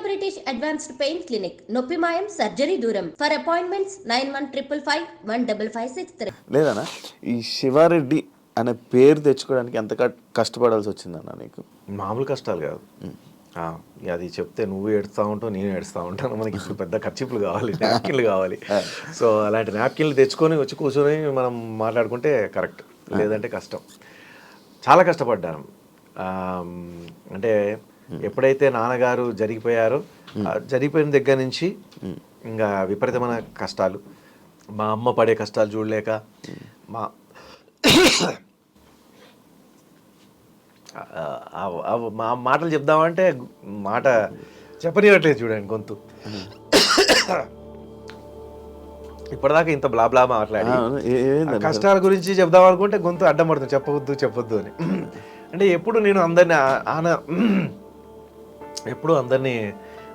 British advanced pain clinic, నొప్పి మాయం, surgery దూరం. For appointments 91555556. లేదన్నా, ఈ శివారెడ్డి అనే పేరు తెచ్చుకోవడానికి ఎంత కష్టపడాల్సి వచ్చిందన్న నీకు? మామూలు కష్టాలు కాదు. అది చెప్తే నువ్వు ఏడుస్తూ ఉంటావు, నేను ఏడుస్తూ ఉంటాను. మనకి ఇప్పుడు పెద్ద ఖర్చులు కావాలి, నాప్కిన్లు కావాలి. సో అలాంటి నాప్కిన్లు తెచ్చుకొని వచ్చి కూర్చొని మనం మాట్లాడుకుంటే కరెక్ట్, లేదంటే కష్టం. చాలా కష్టపడ్డాను. అంటే ఎప్పుడైతే నాన్నగారు జరిగిపోయారో, జరిగిపోయిన దగ్గర నుంచి ఇంకా విపరీతమైన కష్టాలు. మా అమ్మ పడే కష్టాలు చూడలేక, మా మాటలు చెప్దామంటే మాట చెప్పనివ్వట్లేదు. చూడండి గొంతు ఇప్పటిదాకా ఇంత బ్లా మాట్లాడి కష్టాల గురించి చెప్దాం అనుకుంటే గొంతు అడ్డం పడుతుంది, చెప్పొద్దు అని. అంటే ఎప్పుడు నేను అందరినీ ఎప్పుడు అందరినీ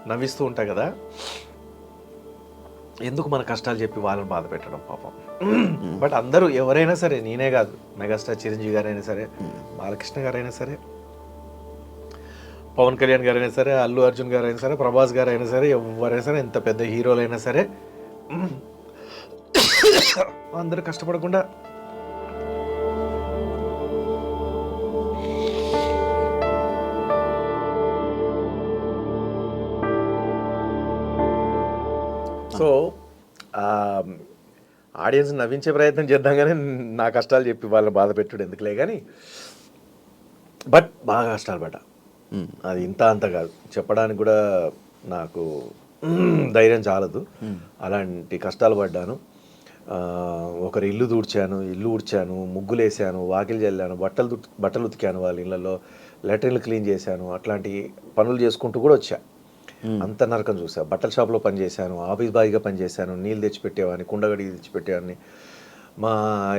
నవ్విస్తూ ఉంటా కదా, ఎందుకు మన కష్టాలు చెప్పి వాళ్ళని బాధ పెట్టడం పాపం. బట్ అందరూ ఎవరైనా సరే, నేనే కాదు, మెగాస్టార్ చిరంజీవి గారైనా సరే, బాలకృష్ణ గారైనా సరే, పవన్ కళ్యాణ్ గారైనా సరే, అల్లు అర్జున్ గారైనా సరే, ప్రభాస్ గారైనా సరే, ఎవరైనా సరే, ఎంత పెద్ద హీరోలైనా సరే, అందరూ కష్టపడకుండా సో ఆడియన్స్ నవ్వించే ప్రయత్నం చేద్దాం, కానీ నా కష్టాలు చెప్పి వాళ్ళని బాధ పెట్టుడు ఎందుకులే. కానీ బట్ బాగా కష్టాలు పడ్డా. అది ఇంత అంత కాదు, చెప్పడానికి కూడా నాకు ధైర్యం చాలదు. అలాంటి కష్టాలు పడ్డాను. ఒకరి ఇల్లు ఊడ్చాను, ముగ్గులు వేసాను, వాకిలు చల్లాను, బట్టలు ఉతికాను, వాళ్ళ ఇళ్ళల్లో లెటర్లు క్లీన్ చేశాను. అట్లాంటి పనులు చేసుకుంటూ కూడా వచ్చా. అంత నరకం చూసా. బట్టల షాప్లో పనిచేశాను, ఆఫీస్ బాయ్గా పనిచేశాను, నీళ్ళు తెచ్చిపెట్టేవాడిని, కుండగడి తెచ్చిపెట్టేవాడిని.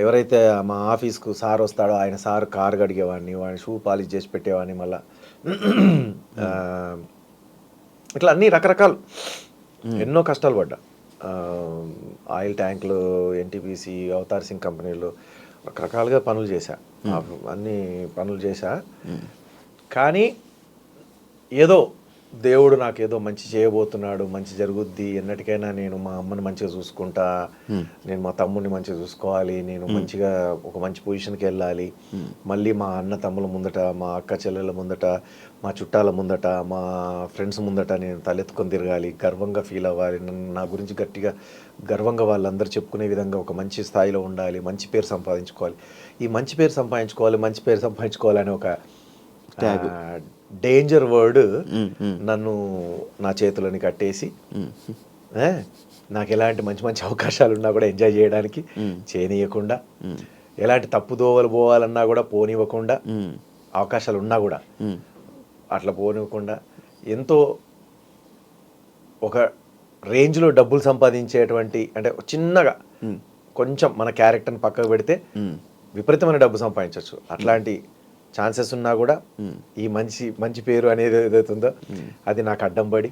ఎవరైతే మా ఆఫీస్కు సార్ వస్తాడో ఆయన సార్ కారు కడిగేవాడిని, వాడిని షూ పాలిష్ చేసి పెట్టేవాడిని. మళ్ళీ ఇట్లా అన్ని రకరకాలు ఎన్నో కష్టాలు పడ్డా. ఆయిల్ ట్యాంకులు, ఎన్టీపీసీ, అవతార్ సింగ్ కంపెనీలు, రకరకాలుగా పనులు చేశా, అన్ని పనులు చేశా. కానీ ఏదో దేవుడు నాకేదో మంచి చేయబోతున్నాడు, మంచి జరుగుద్ది, ఎన్నటికైనా నేను మా అమ్మని మంచిగా చూసుకుంటా, నేను మా తమ్ముడిని మంచిగా చూసుకోవాలి, నేను మంచిగా ఒక మంచి పొజిషన్కి వెళ్ళాలి, మళ్ళీ మా అన్న తమ్ముల ముందట, మా అక్క చెల్లెల ముందట, మా చుట్టాల ముందట, మా ఫ్రెండ్స్ ముందట నేను తలెత్తుకొని తిరగాలి, గర్వంగా ఫీల్ అవ్వాలి, నా గురించి గట్టిగా గర్వంగా వాళ్ళందరూ చెప్పుకునే విధంగా ఒక మంచి స్థాయిలో ఉండాలి, మంచి పేరు సంపాదించుకోవాలి. ఈ మంచి పేరు సంపాదించుకోవాలని ఒక డేంజర్ వర్డ్ నన్ను నా చేతులని కట్టేసి, నాకు ఎలాంటి మంచి మంచి అవకాశాలు ఉన్నా కూడా ఎంజాయ్ చేయడానికి చేయనీయకుండా, ఎలాంటి తప్పు దోవలు పోవాలన్నా కూడా పోనివ్వకుండా, అవకాశాలు ఉన్నా కూడా అట్లా పోనివ్వకుండా, ఎంతో ఒక రేంజ్లో డబ్బులు సంపాదించేటువంటి, అంటే చిన్నగా కొంచెం మన క్యారెక్టర్ని పక్కకు పెడితే విపరీతమైన డబ్బు సంపాదించవచ్చు. అట్లాంటి ఛాన్సెస్ ఉన్నా కూడా ఈ మంచి పేరు అనేది ఏదైతుందో అది నాకు అడ్డం పడి,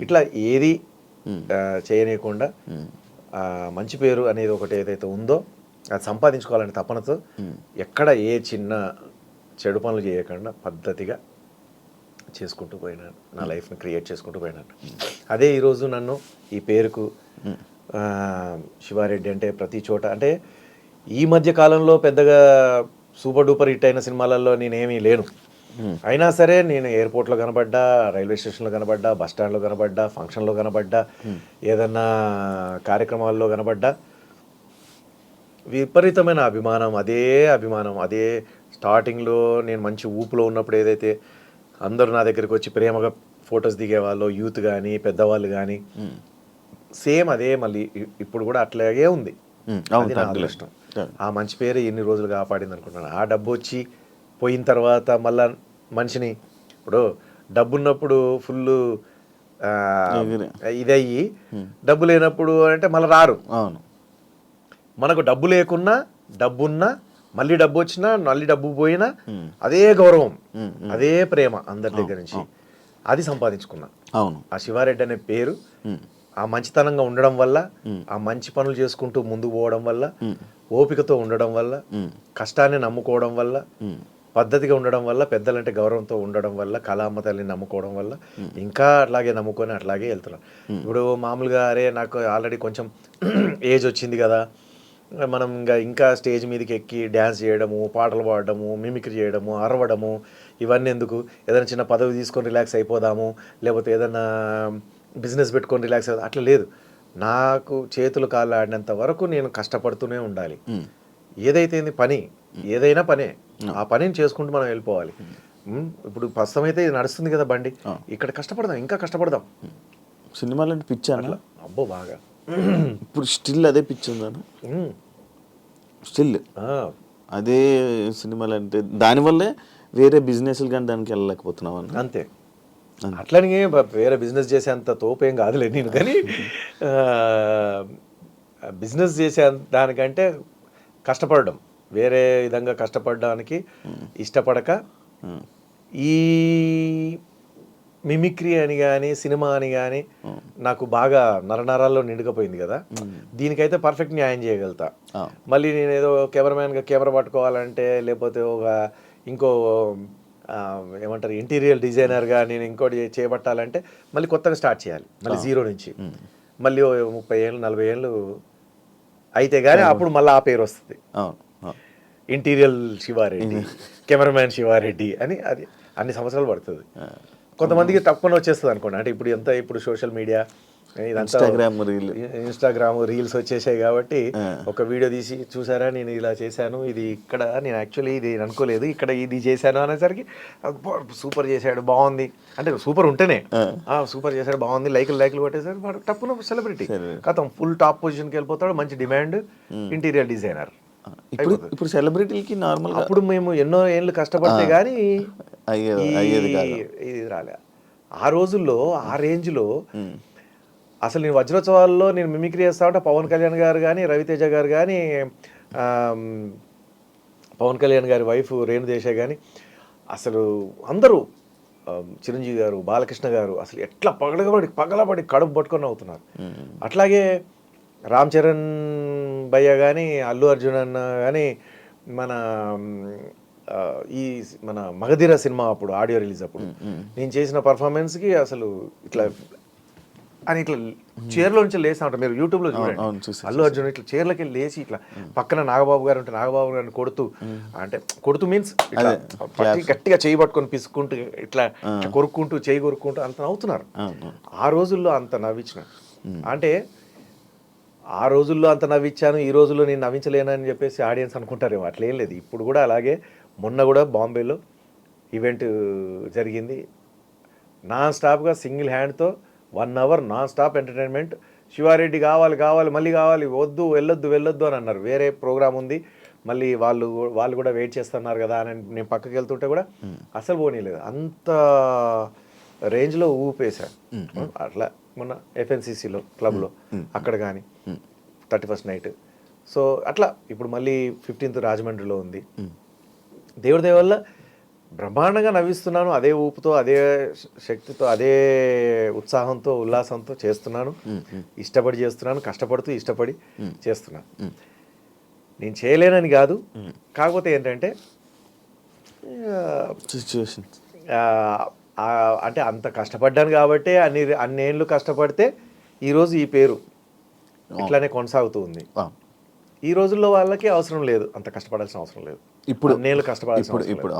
ఇట్లా ఏది చేయనీయకుండా మంచి పేరు అనేది ఒకటి ఏదైతే ఉందో అది సంపాదించుకోవాలనే తపనతో ఎక్కడ ఏ చిన్న చెడు పనులు చేయకుండా పద్ధతిగా చేసుకుంటూ పోయినాను, నా లైఫ్ని క్రియేట్ చేసుకుంటూ పోయినాను. అదే ఈరోజు నన్ను ఈ పేరుకు శివారెడ్డి అంటే ప్రతి చోట, అంటే ఈ మధ్య కాలంలో పెద్దగా సూపర్ డూపర్ హిట్ అయిన సినిమాలలో నేనేమీ లేను. అయినా సరే నేను ఎయిర్పోర్ట్లో కనబడ్డా, రైల్వే స్టేషన్లో కనబడ్డా, బస్ స్టాండ్లో కనబడ్డా, ఫంక్షన్లో కనబడ్డా, ఏదన్నా కార్యక్రమాల్లో కనబడ్డా, విపరీతమైన అభిమానం. అదే స్టార్టింగ్లో నేను మంచి ఊపులో ఉన్నప్పుడు ఏదైతే అందరూ నా దగ్గరికి వచ్చి ప్రేమగా ఫొటోస్ దిగేవాళ్ళు, యూత్ కానీ పెద్దవాళ్ళు కానీ, సేమ్ అదే మళ్ళీ ఇప్పుడు కూడా అట్లాగే ఉంది. అది నా అదృష్టం. ఆ మంచి పేరు ఎన్ని రోజులు కాపాడింది అనుకుంటున్నాను. ఆ డబ్బు వచ్చి పోయిన తర్వాత మళ్ళా మనిషిని, ఇప్పుడు డబ్బు ఉన్నప్పుడు ఫుల్ ఇదయ్యి, డబ్బు లేనప్పుడు అంటే మళ్ళీ రారు. మనకు డబ్బు లేకున్నా, డబ్బున్నా, మళ్ళీ డబ్బు వచ్చినా, మళ్ళీ డబ్బు పోయినా అదే గౌరవం, అదే ప్రేమ అందరి దగ్గర నుంచి, అది సంపాదించుకున్నా. ఆ శివారెడ్డి అనే పేరు ఆ మంచితనంగా ఉండడం వల్ల, ఆ మంచి పనులు చేసుకుంటూ ముందుకు పోవడం వల్ల, ఓపికతో ఉండడం వల్ల, కష్టాన్ని నమ్ముకోవడం వల్ల, పద్ధతిగా ఉండడం వల్ల, పెద్దలంటే గౌరవంతో ఉండడం వల్ల, కళామ్మ తల్లిని నమ్ముకోవడం వల్ల ఇంకా అట్లాగే నమ్ముకొని అట్లాగే వెళ్తున్నాను. ఇప్పుడు మామూలుగా అరే నాకు ఆల్రెడీ కొంచెం ఏజ్ వచ్చింది కదా, మనం ఇంకా స్టేజ్ మీదకి ఎక్కి డ్యాన్స్ చేయడము, పాటలు పాడడము, మిమిక్రీ చేయడము, అరవడము, ఇవన్నీ ఎందుకు, ఏదైనా చిన్న పదవి తీసుకొని రిలాక్స్ అయిపోదాము, లేకపోతే ఏదైనా బిజినెస్ పెట్టుకొని రిలాక్స్ అవుదాం, అట్లా లేదు. నాకు చేతులు కాళ్ళు ఆడినంత వరకు నేను కష్టపడుతూనే ఉండాలి. ఏదైతే పని, ఏదైనా పనే, ఆ పనిని చేసుకుంటూ మనం వెళ్ళిపోవాలి. ఇప్పుడు ప్రస్తుతం అయితే ఇది నడుస్తుంది కదా బండి, ఇక్కడ కష్టపడదాం, ఇంకా కష్టపడదాం. సినిమాలు అంటే పిచ్చి అట్లా? అబ్బో బాగా. ఇప్పుడు స్టిల్ అదే పిచ్చి ఉందా? స్టిల్ అదే సినిమాలు అంటే దానివల్లే వేరే బిజినెస్లు కానీ దానికి వెళ్ళలేకపోతున్నావు అన్న? అంతే. అట్లని వేరే బిజినెస్ చేసేంత తోపేం కాదులే నేను, కానీ బిజినెస్ చేసే దానికంటే కష్టపడడం, వేరే విధంగా కష్టపడడానికి ఇష్టపడక ఈ మిమిక్రీ అని కానీ సినిమా అని కానీ నాకు బాగా నరనరాల్లో నిండుకపోయింది కదా, దీనికైతే పర్ఫెక్ట్ న్యాయం చేయగలుగుతా. మళ్ళీ నేను ఏదో కెమెరామ్యాన్గా కెమెరా పట్టుకోవాలంటే, లేకపోతే ఇంకో ఏమంటారు ఇంటీరియర్ డిజైనర్గా నేను ఇంకోటి చేపట్టాలంటే మళ్ళీ కొత్తగా స్టార్ట్ చేయాలి, మళ్ళీ జీరో నుంచి. మళ్ళీ 30 ఏళ్ళు 40 ఏళ్ళు అయితే కానీ అప్పుడు మళ్ళీ ఆ పేరు వస్తుంది, ఇంటీరియర్ శివారెడ్డి, కెమెరామ్యాన్ శివారెడ్డి అని. అది అన్ని సంవత్సరాలు పడుతుంది. కొంతమందికి తక్కువ వచ్చేస్తుంది అనుకోండి. అంటే ఇప్పుడు సోషల్ మీడియా ఇదంతా ఇన్స్టాగ్రామ్ రీల్స్ వచ్చేసాయి కాబట్టి ఒక వీడియో తీసి చూసారా నేను ఇలా చేశాను, ఇది ఇక్కడ నేను యాక్చువల్లీ ఇది అనుకోలేదు, ఇక్కడ ఇది చేశాను అనేసరికి సూపర్ చేశాడు బాగుంది అంటే, సూపర్ ఉంటేనే సూపర్ చేశాడు బాగుంది, లైకులు కొట్టేసరికి వాడు తప్పున సెలబ్రిటీ కథం ఫుల్ టాప్ పొజిషన్కి వెళ్ళిపోతాడు, మంచి డిమాండ్, ఇంటీరియర్ డిజైనర్. ఇప్పుడు సెలబ్రిటీలకి నార్మల్. అప్పుడు మేము ఎన్నో ఏళ్ళు కష్టపడితే కానీ ఇది రాలే. ఆ రోజుల్లో ఆ రేంజ్లో అసలు నేను వజ్రోత్సవాల్లో నేను మిమిక్రీ చేస్తా ఉంటే పవన్ కళ్యాణ్ గారు కానీ, రవితేజ గారు కానీ, పవన్ కళ్యాణ్ గారి వైఫ్ రేణుదేశ కానీ, అసలు అందరూ, చిరంజీవి గారు, బాలకృష్ణ గారు, అసలు ఎట్లా పగలబడి కడుపు పట్టుకొని అవుతున్నారు. అట్లాగే రామ్ చరణ్ భయ్య కానీ, అల్లు అర్జున్ అన్న కానీ, మన మగధీర సినిమా అప్పుడు ఆడియో రిలీజ్ అప్పుడు నేను చేసిన పర్ఫార్మెన్స్కి అసలు ఇట్లా అని ఇట్లా చైర్లో నుంచి లేసా ఉంటారు, మీరు యూట్యూబ్లో చూడండి. అల్లు అర్జున్ ఇట్లా చైర్లకి లేచి ఇట్లా పక్కన నాగబాబు గారు ఉంటే నాగబాబు గారిని కొడుతూ మీన్స్ ఇట్లా గట్టిగా చేయి పట్టుకొని పిసుకుంటూ ఇట్లా కొరుక్కుంటూ చేయి కొరుక్కుంటూ అంత నవ్వుతున్నారు. ఆ రోజుల్లో అంత నవ్వించిన అంటే, ఆ రోజుల్లో అంత నవ్వించాను, ఈ రోజుల్లో నేను నవ్వించలేనని చెప్పేసి ఆడియన్స్ అనుకుంటారేమో. అట్లేం లేదు. ఇప్పుడు కూడా అలాగే. మొన్న కూడా బాంబేలో ఈవెంట్ జరిగింది, నాన్ స్టాప్గా సింగిల్ హ్యాండ్తో 1 hour non stop entertainment. Sivareddy కావాలి మళ్ళీ కావాలి, వద్దు వెళ్ళొద్దు అని అన్నారు. వేరే ప్రోగ్రామ్ ఉంది, మళ్ళీ వాళ్ళు కూడా వెయిట్ చేస్తున్నారు కదా అని నేను పక్కకి వెళ్తుంటే కూడా అసలు పోనీలేదు. అంత రేంజ్లో ఊపేశాను. అట్లా మొన్న FNCCలో క్లబ్లో అక్కడ కానీ 31st నైట్. సో అట్లా ఇప్పుడు మళ్ళీ 15th రాజమండ్రిలో ఉంది. దేవుడి దయ వల్ల బ్రహ్మాండంగా నవ్విస్తున్నాను. అదే ఊపుతో, అదే శక్తితో, అదే ఉత్సాహంతో, ఉల్లాసంతో చేస్తున్నాను. ఇష్టపడి చేస్తున్నాను, కష్టపడుతూ ఇష్టపడి చేస్తున్నాను. నేను చేయలేనని కాదు, కాకపోతే ఏంటంటే సిచ్యువేషన్ అంటే అంత కష్టపడ్డాను కాబట్టి అన్నేళ్ళు కష్టపడితే ఈరోజు ఈ పేరు ఇట్లానే కొనసాగుతూ ఉంది. ఈ రోజుల్లో వాళ్ళకి అవసరం లేదు, అంత కష్టపడాల్సిన అవసరం లేదు. ఇప్పుడు నేను కష్టపడాల్సిన అవసరం లేదు.